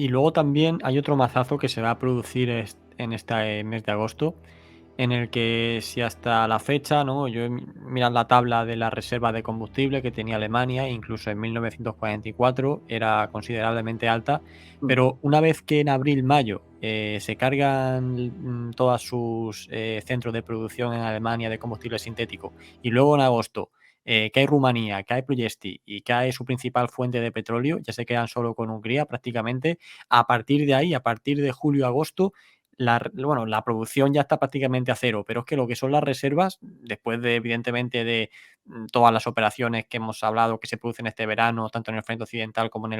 Y luego también hay otro mazazo que se va a producir en este mes de agosto, en el que si hasta la fecha, ¿no? Yo he mirado la tabla de la reserva de combustible que tenía Alemania, incluso en 1944 era considerablemente alta, Mm. pero una vez que en abril-mayo se cargan todas sus centros de producción en Alemania de combustible sintético y luego en agosto cae Rumanía, cae Ploiesti y cae su principal fuente de petróleo, ya se quedan solo con Hungría prácticamente. A partir de ahí, a partir de julio-agosto, la producción ya está prácticamente a cero, pero es que lo que son las reservas, después de, evidentemente, de todas las operaciones que hemos hablado que se producen este verano, tanto en el frente occidental como en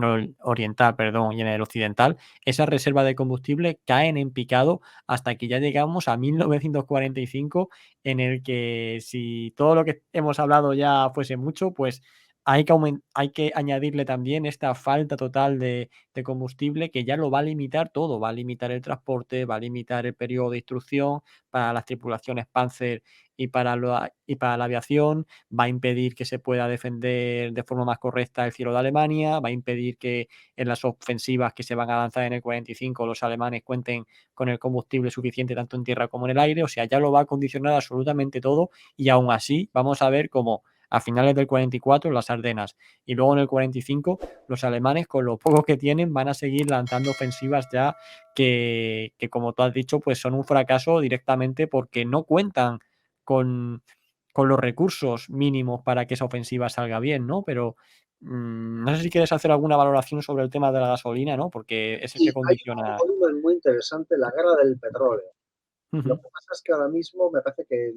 el oriental, perdón, y en el occidental, esas reservas de combustible caen en picado hasta que ya llegamos a 1945, en el que si todo lo que hemos hablado ya fuese mucho, pues hay que añadirle también esta falta total de combustible que ya lo va a limitar todo, va a limitar el transporte, va a limitar el periodo de instrucción para las tripulaciones Panzer y para la aviación, va a impedir que se pueda defender de forma más correcta el cielo de Alemania, va a impedir que en las ofensivas que se van a lanzar en el 45 los alemanes cuenten con el combustible suficiente tanto en tierra como en el aire, o sea, ya lo va a condicionar absolutamente todo y aún así vamos a ver cómo a finales del 44 las Ardenas y luego en el 45 los alemanes con lo poco que tienen van a seguir lanzando ofensivas ya que como tú has dicho pues son un fracaso directamente porque no cuentan con, con los recursos mínimos para que esa ofensiva salga bien, ¿no? Pero no sé si quieres hacer alguna valoración sobre el tema de la gasolina, ¿no? Porque es el que Sí, hay un condiciona. volumen muy interesante, la guerra del petróleo. Lo Ujú. que pasa es que ahora mismo me parece que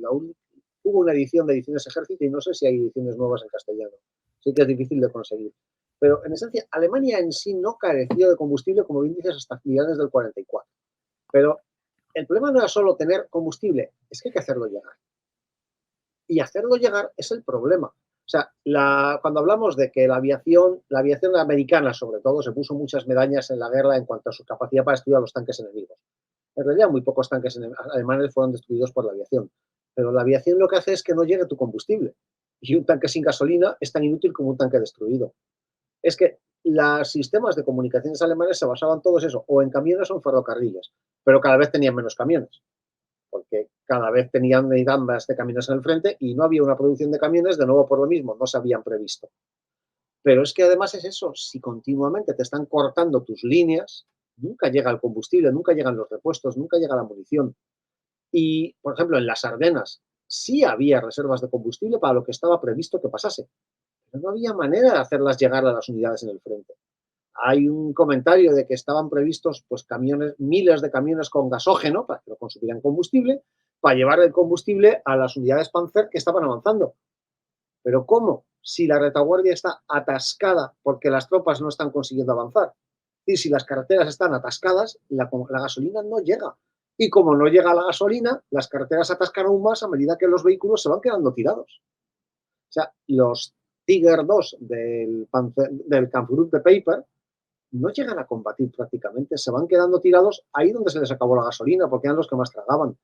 hubo una edición de Ediciones Ejército y no sé si hay ediciones nuevas en castellano. Sí que es difícil de conseguir. Pero en esencia, Alemania en sí no careció de combustible, como bien dices, hasta finales del 44. Pero el problema no era solo tener combustible, es que hay que hacerlo llegar. Y hacerlo llegar es el problema. O sea, cuando hablamos de que la aviación americana sobre todo, se puso muchas medallas en la guerra en cuanto a su capacidad para destruir a los tanques enemigos. En realidad, muy pocos tanques alemanes fueron destruidos por la aviación. Pero la aviación lo que hace es que no llegue tu combustible. Y un tanque sin gasolina es tan inútil como un tanque destruido. Es que los sistemas de comunicaciones alemanes se basaban todos eso, o en camiones o en ferrocarriles, pero cada vez tenían menos camiones, porque cada vez tenían más de camiones en el frente y no había una producción de camiones, de nuevo por lo mismo, no se habían previsto. Pero es que además es eso, si continuamente te están cortando tus líneas, nunca llega el combustible, nunca llegan los repuestos, nunca llega la munición. Y, por ejemplo, en las Ardenas sí había reservas de combustible para lo que estaba previsto que pasase, pero no había manera de hacerlas llegar a las unidades en el frente. Hay un comentario de que estaban previstos pues camiones, miles de camiones con gasógeno para que no consumieran combustible, para llevar el combustible a las unidades Panzer que estaban avanzando. Pero ¿cómo? Si la retaguardia está atascada porque las tropas no están consiguiendo avanzar. Y si las carreteras están atascadas, la gasolina no llega. Y como no llega la gasolina, las carreteras se atascan aún más a medida que los vehículos se van quedando tirados. O sea, los Tiger 2 del Kampfgruppe de Paper no llegan a combatir prácticamente, se van quedando tirados ahí donde se les acabó la gasolina, porque eran los que más tragaban.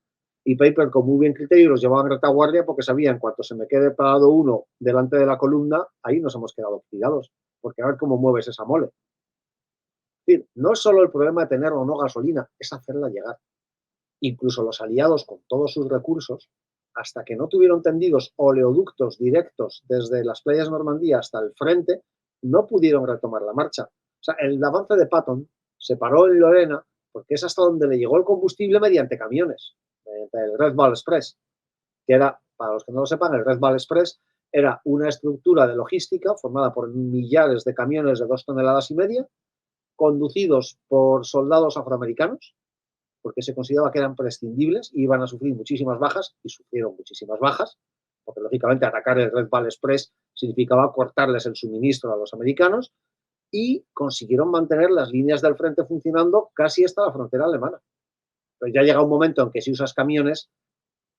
Y Paper, con muy bien criterio, los llevaban a retaguardia porque sabían, cuanto se me quede parado uno delante de la columna, ahí nos hemos quedado tirados, porque a ver cómo mueves esa mole. Es decir, no es solo el problema de tener o no gasolina, es hacerla llegar. Incluso los aliados, con todos sus recursos, hasta que no tuvieron tendidos oleoductos directos desde las playas de Normandía hasta el frente, no pudieron retomar la marcha. O sea, el avance de Patton se paró en Lorena porque es hasta donde le llegó el combustible mediante camiones, mediante el Red Ball Express, que era, para los que no lo sepan, el Red Ball Express era una estructura de logística formada por millares de camiones de 2,5 toneladas, conducidos por soldados afroamericanos, porque se consideraba que eran prescindibles y iban a sufrir muchísimas bajas, y sufrieron muchísimas bajas, porque lógicamente atacar el Red Ball Express significaba cortarles el suministro a los americanos, y consiguieron mantener las líneas del frente funcionando casi hasta la frontera alemana. Pero ya llega un momento en que si usas camiones,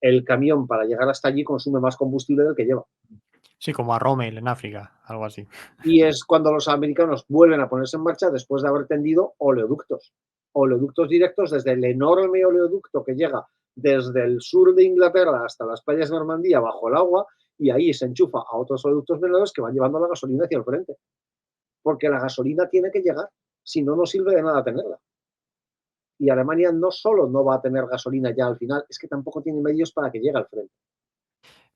el camión para llegar hasta allí consume más combustible del que lleva. Sí, como a Rommel en África, algo así. Y es cuando los americanos vuelven a ponerse en marcha después de haber tendido oleoductos. Oleoductos directos desde el enorme oleoducto que llega desde el sur de Inglaterra hasta las playas de Normandía bajo el agua, y ahí se enchufa a otros oleoductos menores que van llevando la gasolina hacia el frente. Porque la gasolina tiene que llegar. Si no, no sirve de nada tenerla. Y Alemania no solo no va a tener gasolina ya al final, es que tampoco tiene medios para que llegue al frente.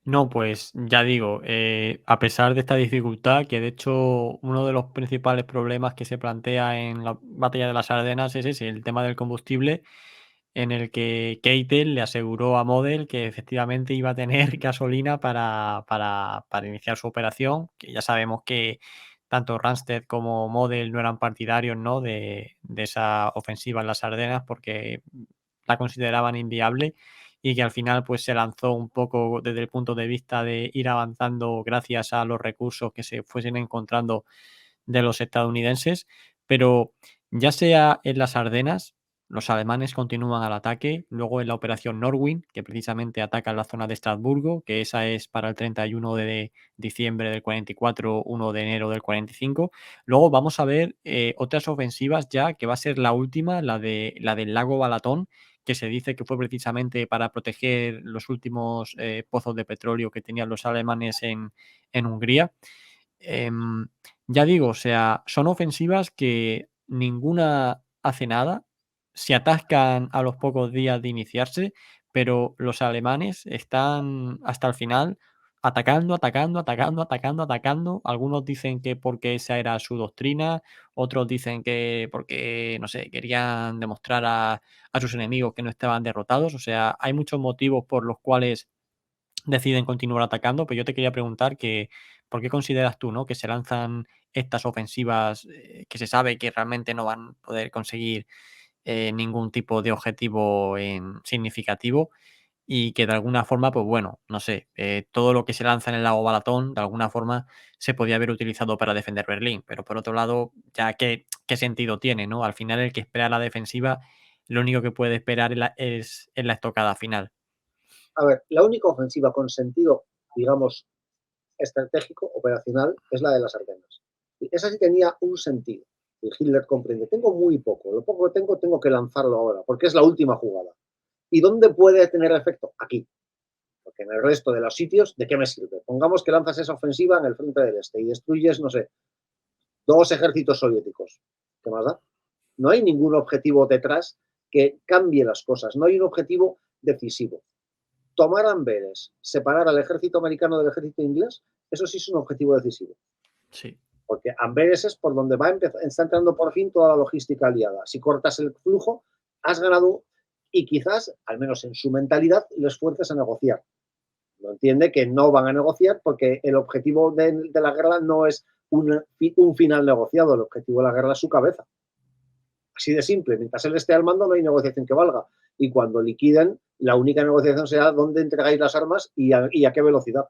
No, pues ya digo, a pesar de esta dificultad, que de hecho uno de los principales problemas que se plantea en la batalla de las Ardenas es ese, el tema del combustible, en el que Keitel le aseguró a Model que efectivamente iba a tener gasolina para iniciar su operación, que ya sabemos que tanto Randstad como Model no eran partidarios, ¿no?, de esa ofensiva en las Ardenas porque la consideraban inviable y que al final pues se lanzó un poco desde el punto de vista de ir avanzando gracias a los recursos que se fuesen encontrando de los estadounidenses, pero ya sea en las Ardenas, los alemanes continúan al ataque, luego en la operación Norwin, que precisamente ataca la zona de Estrasburgo, que esa es para el 31 de diciembre del 44, 1 de enero del 45. Luego vamos a ver otras ofensivas ya, que va a ser la última, la del lago Balatón, que se dice que fue precisamente para proteger los últimos pozos de petróleo que tenían los alemanes en Hungría. Em, ya digo, o sea, son ofensivas que ninguna hace nada, se atascan a los pocos días de iniciarse, pero los alemanes están hasta el final atacando, atacando, atacando, atacando, atacando. Algunos dicen que porque esa era su doctrina, otros dicen que porque, no sé, querían demostrar a sus enemigos que no estaban derrotados. O sea, hay muchos motivos por los cuales deciden continuar atacando, pero yo te quería preguntar que, ¿por qué consideras tú, no, que se lanzan estas ofensivas que se sabe que realmente no van a poder conseguir ningún tipo de objetivo significativo y que de alguna forma, pues bueno, no sé, todo lo que se lanza en el lago Balatón, de alguna forma se podía haber utilizado para defender Berlín, pero por otro lado, ya qué sentido tiene, ¿no? Al final el que espera la defensiva, lo único que puede esperar es la estocada final. A ver, la única ofensiva con sentido, digamos, estratégico, operacional, es la de las Ardenas. Esa sí tenía un sentido. Y Hitler comprende, tengo muy poco, lo poco que tengo que lanzarlo ahora, porque es la última jugada. ¿Y dónde puede tener efecto? Aquí. Porque en el resto de los sitios, ¿de qué me sirve? Pongamos que lanzas esa ofensiva en el frente del este y destruyes, no sé, 2 ejércitos soviéticos. ¿Qué más da? No hay ningún objetivo detrás que cambie las cosas, no hay un objetivo decisivo. Tomar Amberes, separar al ejército americano del ejército inglés, eso sí es un objetivo decisivo. Sí. Porque Amberes es por donde está entrando por fin toda la logística aliada. Si cortas el flujo, has ganado y quizás, al menos en su mentalidad, les fuerces a negociar. No entiende que no van a negociar porque el objetivo de la guerra no es un final negociado, el objetivo de la guerra es su cabeza. Así de simple, mientras él esté al mando no hay negociación que valga. Y cuando liquiden, la única negociación será dónde entregáis las armas y a qué velocidad.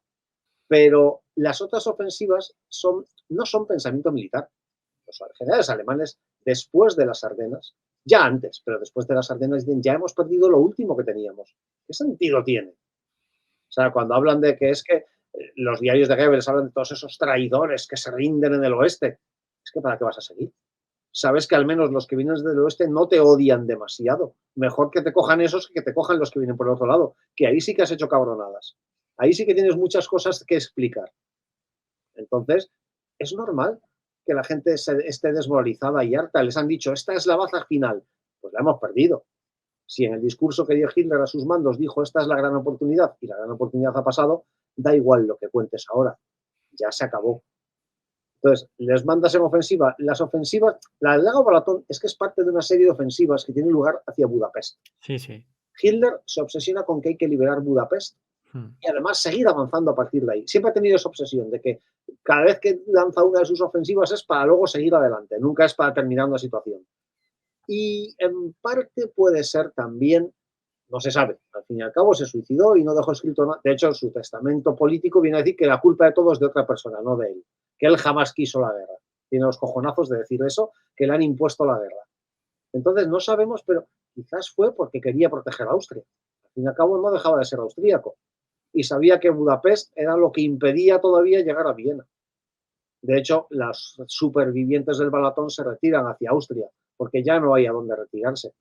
Pero las otras ofensivas no son pensamiento militar. Los generales alemanes, después de las Ardenas, ya antes, pero después de las Ardenas, dicen, ya hemos perdido lo último que teníamos. ¿Qué sentido tiene? O sea, cuando hablan de que es que los diarios de Goebbels hablan de todos esos traidores que se rinden en el oeste, es que ¿para qué vas a seguir? Sabes que al menos los que vienen del oeste no te odian demasiado. Mejor que te cojan esos que te cojan los que vienen por el otro lado, que ahí sí que has hecho cabronadas. Ahí sí que tienes muchas cosas que explicar. Entonces, es normal que la gente esté desmoralizada y harta. Les han dicho, esta es la baza final. Pues la hemos perdido. Si en el discurso que dio Hitler a sus mandos dijo, esta es la gran oportunidad, y la gran oportunidad ha pasado, da igual lo que cuentes ahora. Ya se acabó. Entonces, les mandas en ofensiva. Las ofensivas, la del lago Balatón es que es parte de una serie de ofensivas que tienen lugar hacia Budapest. Sí, sí. Hitler se obsesiona con que hay que liberar Budapest y además seguir avanzando a partir de ahí. Siempre ha tenido esa obsesión de que cada vez que lanza una de sus ofensivas es para luego seguir adelante, nunca es para terminar una situación. Y en parte puede ser también, no se sabe, al fin y al cabo se suicidó y no dejó escrito nada. De hecho, su testamento político viene a decir que la culpa de todo es de otra persona, no de él, que él jamás quiso la guerra. Tiene los cojonazos de decir eso, que le han impuesto la guerra. Entonces, no sabemos, pero quizás fue porque quería proteger a Austria. Al fin y al cabo, no dejaba de ser austríaco. Y sabía que Budapest era lo que impedía todavía llegar a Viena. De hecho, las supervivientes del Balatón se retiran hacia Austria, porque ya no hay a dónde retirarse.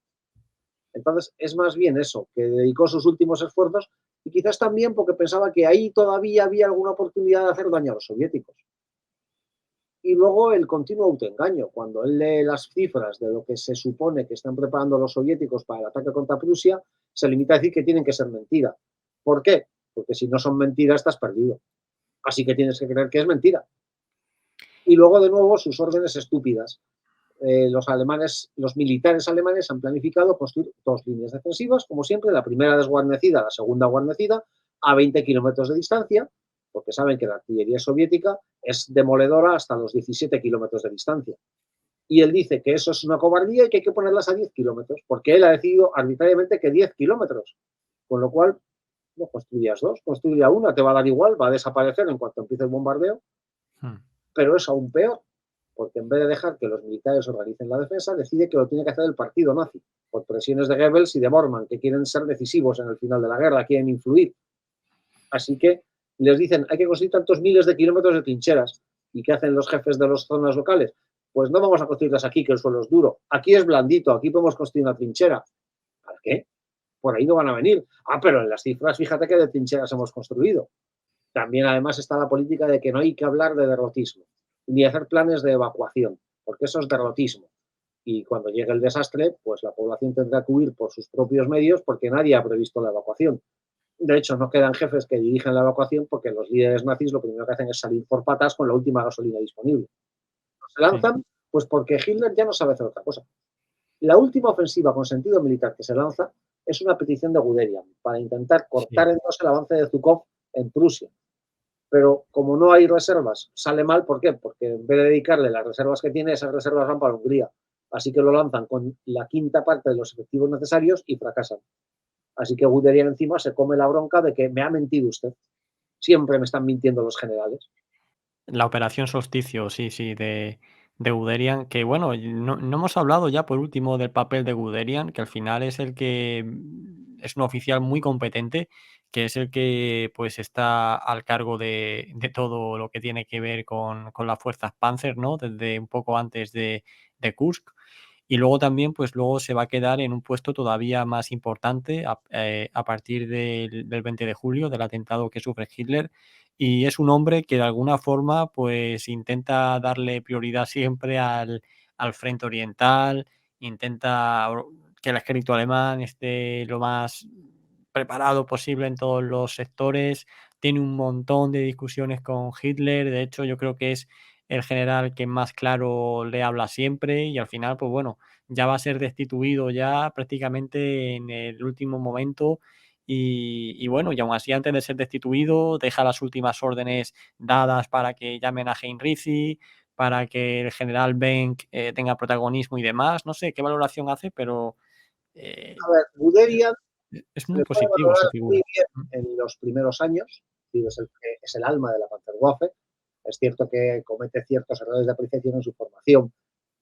Entonces, es más bien eso, que dedicó sus últimos esfuerzos y quizás también porque pensaba que ahí todavía había alguna oportunidad de hacer daño a los soviéticos. Y luego el continuo autoengaño. Cuando él lee las cifras de lo que se supone que están preparando los soviéticos para el ataque contra Prusia, se limita a decir que tienen que ser mentira. ¿Por qué? Porque si no son mentiras, estás perdido. Así que tienes que creer que es mentira. Y luego, de nuevo, sus órdenes estúpidas. Los militares alemanes han planificado construir 2 líneas defensivas, como siempre, la primera desguarnecida, la segunda guarnecida, a 20 kilómetros de distancia, porque saben que la artillería soviética es demoledora hasta los 17 kilómetros de distancia. Y él dice que eso es una cobardía y que hay que ponerlas a 10 kilómetros, porque él ha decidido arbitrariamente que 10 kilómetros. Con lo cual, no construyas 2, construya una, te va a dar igual, va a desaparecer en cuanto empiece el bombardeo, pero es aún peor, porque en vez de dejar que los militares organicen la defensa, decide que lo tiene que hacer el partido nazi, por presiones de Goebbels y de Bormann, que quieren ser decisivos en el final de la guerra, quieren influir. Así que les dicen, hay que construir tantos miles de kilómetros de trincheras. ¿Y qué hacen los jefes de las zonas locales? Pues no vamos a construirlas aquí, que el suelo es duro. Aquí es blandito, aquí podemos construir una trinchera. ¿Para qué? Por ahí no van a venir. Pero en las cifras, fíjate que de trincheras hemos construido. También, además, está la política de que no hay que hablar de derrotismo, ni hacer planes de evacuación, porque eso es derrotismo. Y cuando llegue el desastre, pues la población tendrá que huir por sus propios medios porque nadie ha previsto la evacuación. De hecho, no quedan jefes que dirigen la evacuación porque los líderes nazis lo primero que hacen es salir por patas con la última gasolina disponible. Se lanzan, pues porque Hitler ya no sabe hacer otra cosa. La última ofensiva con sentido militar que se lanza es una petición de Guderian para intentar cortar en dos el avance de Zhukov en Prusia. Pero como no hay reservas, sale mal. ¿Por qué? Porque en vez de dedicarle las reservas que tiene, esas reservas van para Hungría. Así que lo lanzan con la quinta parte de los efectivos necesarios y fracasan. Así que Guderian encima se come la bronca de que me ha mentido usted. Siempre me están mintiendo los generales. La operación Solsticio, sí, de Guderian, que bueno, no hemos hablado ya por último del papel de Guderian, que al final es el que es un oficial muy competente, que es el que pues está al cargo de todo lo que tiene que ver con las fuerzas Panzer, ¿no? Desde un poco antes de Kursk. Y luego también, pues luego se va a quedar en un puesto todavía más importante a partir del 20 de julio, del atentado que sufre Hitler. Y es un hombre que de alguna forma pues intenta darle prioridad siempre al frente oriental, intenta que el ejército alemán esté lo más preparado posible en todos los sectores, tiene un montón de discusiones con Hitler, de hecho yo creo que es el general que más claro le habla siempre y al final pues bueno, ya va a ser destituido ya prácticamente en el último momento y bueno, y aún así antes de ser destituido deja las últimas órdenes dadas para que llamen a Heinrici, para que el general Benck tenga protagonismo y demás. No sé qué valoración hace, pero A ver, Guderian es se muy le puede positivo valorar su muy figura. bien en los primeros años. Es el alma de la Panzerwaffe. Es cierto que comete ciertos errores de apreciación en su formación,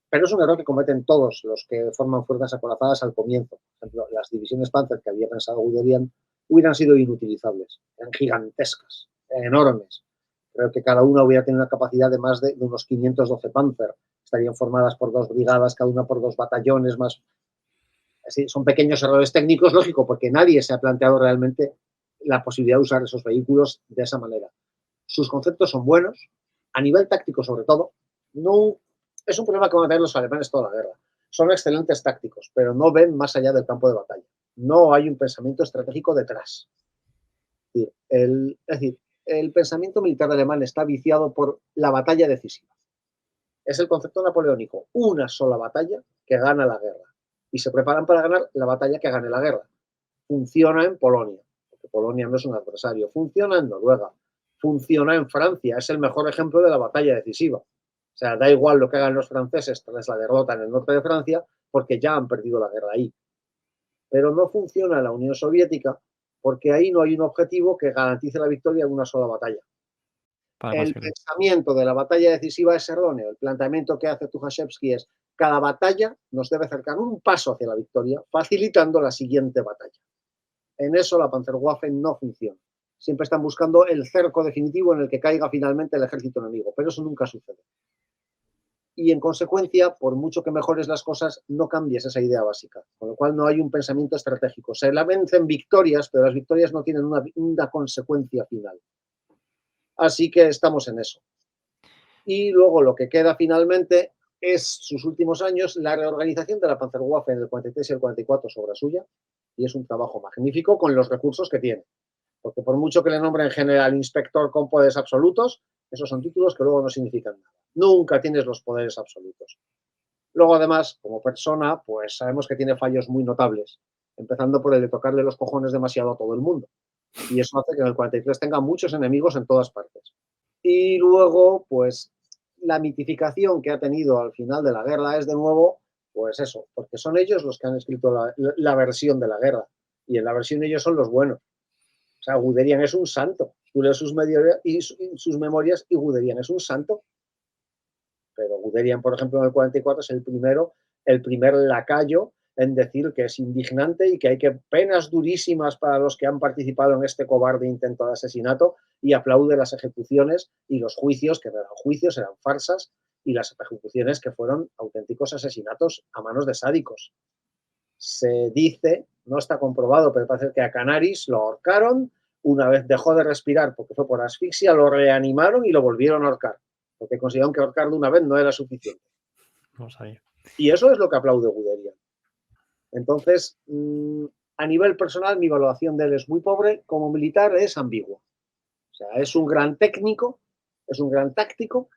pero es un error que cometen todos los que forman fuerzas acorazadas al comienzo. Por ejemplo, las divisiones Panzer que había pensado Guderian hubieran sido inutilizables. Eran gigantescas, eran enormes. Creo que cada una hubiera tenido una capacidad de más de unos 512 Panzer. Estarían formadas por 2 brigadas, cada una por 2 batallones más. Así, son pequeños errores técnicos, lógico, porque nadie se ha planteado realmente la posibilidad de usar esos vehículos de esa manera. Sus conceptos son buenos, a nivel táctico sobre todo. No, es un problema que van a tener los alemanes toda la guerra. Son excelentes tácticos, pero no ven más allá del campo de batalla. No hay un pensamiento estratégico detrás. Es decir, el pensamiento militar alemán está viciado por la batalla decisiva. Es el concepto napoleónico, una sola batalla que gana la guerra. Y se preparan para ganar la batalla que gane la guerra. Funciona en Polonia, porque Polonia no es un adversario. Funciona en Noruega. Funciona en Francia. Es el mejor ejemplo de la batalla decisiva. O sea, da igual lo que hagan los franceses tras la derrota en el norte de Francia, porque ya han perdido la guerra ahí. Pero no funciona en la Unión Soviética, porque ahí no hay un objetivo que garantice la victoria en una sola batalla. El pensamiento de la batalla decisiva es erróneo. El planteamiento que hace Tukhachevsky es: cada batalla nos debe acercar un paso hacia la victoria, facilitando la siguiente batalla. En eso la Panzerwaffe no funciona. Siempre están buscando el cerco definitivo en el que caiga finalmente el ejército enemigo, pero eso nunca sucede. Y en consecuencia, por mucho que mejores las cosas, no cambies esa idea básica, con lo cual no hay un pensamiento estratégico. Se la vencen victorias, pero las victorias no tienen una consecuencia final. Así que estamos en eso. Y luego lo que queda finalmente es sus últimos años, la reorganización de la Panzerwaffe en el 43 y el 44 sobre suya, y es un trabajo magnífico con los recursos que tiene. Porque por mucho que le nombren general inspector con poderes absolutos, esos son títulos que luego no significan nada. Nunca tienes los poderes absolutos. Luego, además, como persona, pues sabemos que tiene fallos muy notables, empezando por el de tocarle los cojones demasiado a todo el mundo. Y eso hace que en el 43 tenga muchos enemigos en todas partes. Y luego, pues, la mitificación que ha tenido al final de la guerra es de nuevo, pues eso, porque son ellos los que han escrito la versión de la guerra. Y en la versión ellos son los buenos. O sea, Guderian es un santo. Tú lees sus memorias y Guderian es un santo. Pero Guderian, por ejemplo, en el 44 es el primer lacayo en decir que es indignante y que hay que penas durísimas para los que han participado en este cobarde intento de asesinato, y aplaude las ejecuciones y los juicios, que no eran juicios, eran farsas, y las ejecuciones que fueron auténticos asesinatos a manos de sádicos. Se dice, no está comprobado, pero parece que a Canaris lo ahorcaron, una vez dejó de respirar porque fue por asfixia, lo reanimaron y lo volvieron a ahorcar, porque consideraron que ahorcarlo una vez no era suficiente. No sabía. Y eso es lo que aplaude Guderian. Entonces, a nivel personal, mi evaluación de él es muy pobre. Como militar es ambiguo. O sea, es un gran técnico, es un gran táctico,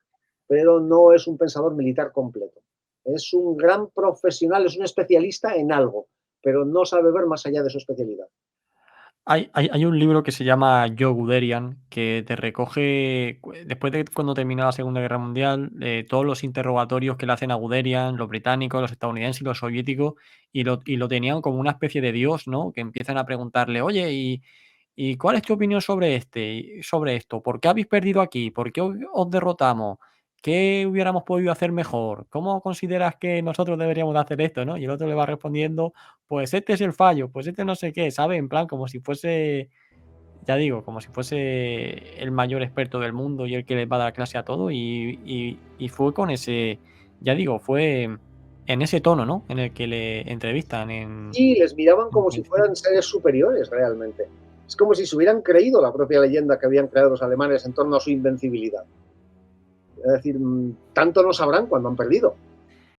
pero no es un pensador militar completo. Es un gran profesional, es un especialista en algo, pero no sabe ver más allá de su especialidad. Hay un libro que se llama Yo Guderian, que te recoge, después de cuando terminó la Segunda Guerra Mundial, todos los interrogatorios que le hacen a Guderian, los británicos, los estadounidenses y los soviéticos, y lo tenían como una especie de dios, ¿no? Que empiezan a preguntarle, oye, ¿y cuál es tu opinión sobre sobre esto? ¿Por qué habéis perdido aquí? ¿Por qué os derrotamos? ¿Qué hubiéramos podido hacer mejor? ¿Cómo consideras que nosotros deberíamos de hacer esto, no? Y el otro le va respondiendo, pues este es el fallo, pues este no sé qué, ¿sabe? En plan, como si fuese, ya digo, como si fuese el mayor experto del mundo y el que les va a dar clase a todo. Y fue con ese, ya digo, fue en ese tono, ¿no? En el que le entrevistan Y les miraban en como si fueran seres superiores realmente. Es como si se hubieran creído la propia leyenda que habían creado los alemanes en torno a su invencibilidad. Es decir, tanto no sabrán cuando han perdido.